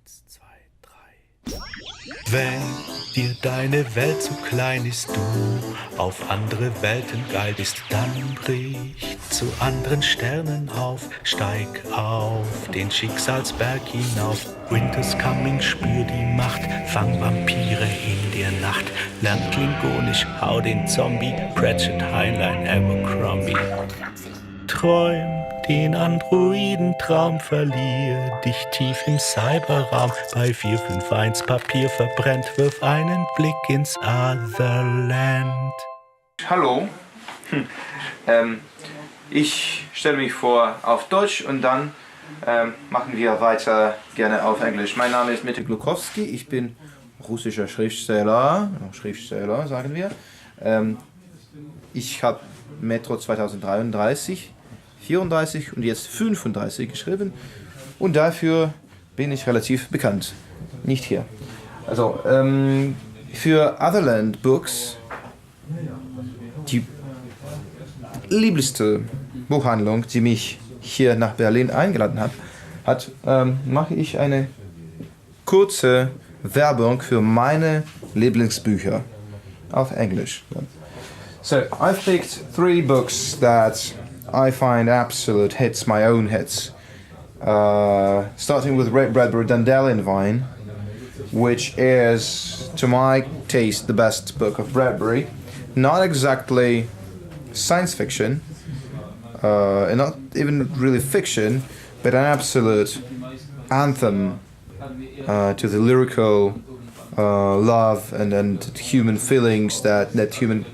1, 2, 3. Wenn dir deine Welt zu klein ist, du auf andere Welten geil bist, dann brich zu anderen Sternen auf, steig auf den Schicksalsberg hinauf. Winter's coming, spür die Macht, fang Vampire in der Nacht, lern Klingonisch, hau den Zombie, Pratchett, Heinlein, Abercrombie. Träum den Androidentraum, verlier dich tief im Cyberraum. Bei 451 Papier verbrennt, wirf einen Blick ins Otherland. Hallo, ich stelle mich vor auf Deutsch und dann machen wir weiter gerne auf Englisch. Mein Name ist Dmitri Gluchowski, ich bin russischer Schriftsteller sagen wir. Ich habe Metro 2033, 34 und jetzt 35 geschrieben und dafür bin ich relativ bekannt. Nicht hier. Also für Otherland Books, die liebste Buchhandlung, die mich hier nach Berlin eingeladen hat, mache ich eine kurze Werbung für meine Lieblingsbücher auf Englisch. So, I've picked 3 books that I find absolute hits, my own hits. Starting with Red Bradbury Dandelion Vine, which is, to my taste, the best book of Bradbury. Not exactly science fiction, and not even really fiction, but an absolute anthem to the lyrical love and human feelings that human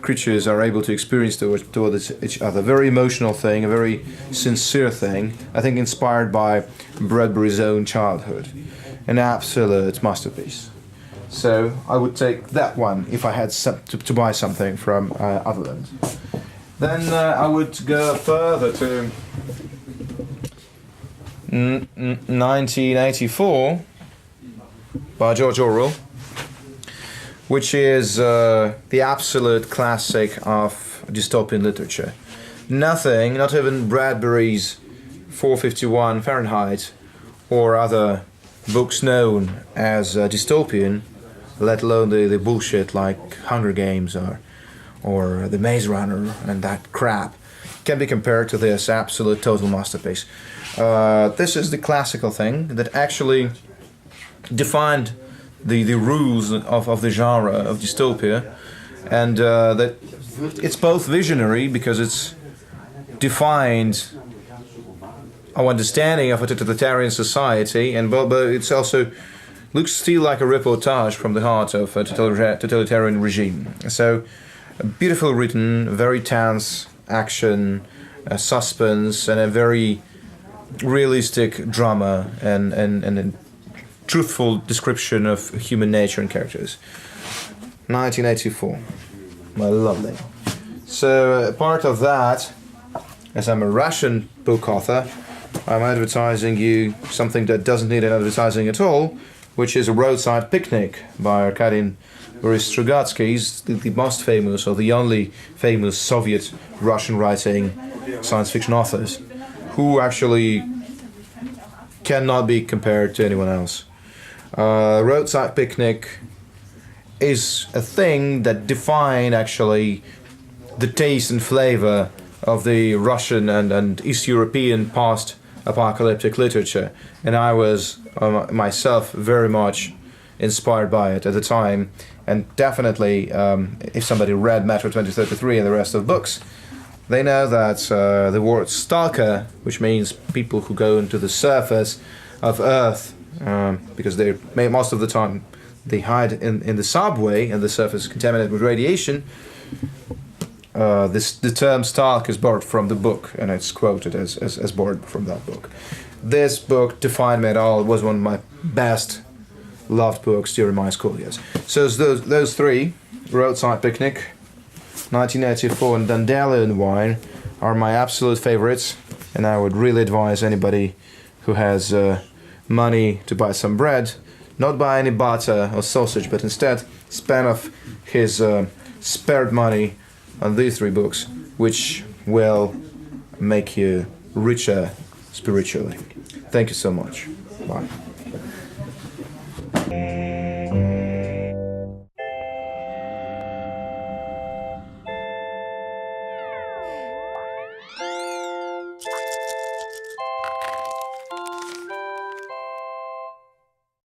creatures are able to experience towards each other. Very emotional thing, a very sincere thing, I think inspired by Bradbury's own childhood. An absolute masterpiece. So I would take that one if I had to buy something from Otherland. Then I would go further to 1984 by George Orwell, which is the absolute classic of dystopian literature. Nothing, not even Bradbury's 451 Fahrenheit or other books known as dystopian, let alone the bullshit like Hunger Games or The Maze Runner and that crap, can be compared to this absolute total masterpiece. This is the classical thing that actually defined the rules of the genre of dystopia, and that it's both visionary because it's defined our understanding of a totalitarian society, and but it's also looks still like a reportage from the heart of a totalitarian regime. So beautiful written, very tense action, suspense, and a very realistic drama and a truthful description of human nature and characters. 1984. My lovely. So part of that, as I'm a Russian book author, I'm advertising you something that doesn't need an advertising at all, which is A Roadside Picnic by Arkady Strugatsky. He's the most famous or the only famous Soviet Russian writing science fiction authors who actually cannot be compared to anyone else. Roadside Picnic is a thing that defined actually the taste and flavor of the Russian and East European post-apocalyptic literature, and I was myself very much inspired by it at the time, and definitely if somebody read Metro 2033 and the rest of books, they know that the word stalker, which means people who go into the surface of Earth, because they most of the time they hide in the subway and the surface is contaminated with radiation. The term stalk is borrowed from the book, and it's quoted as borrowed from that book. This book defined me at all. It was one of my best loved books during my school years. So those 3, Roadside Picnic, 1984, and Dandelion Wine, are my absolute favorites, and I would really advise anybody who has money to buy some bread, not buy any butter or sausage, but instead spend of his spared money on these 3 books, which will make you richer spiritually. Thank you so much. Bye.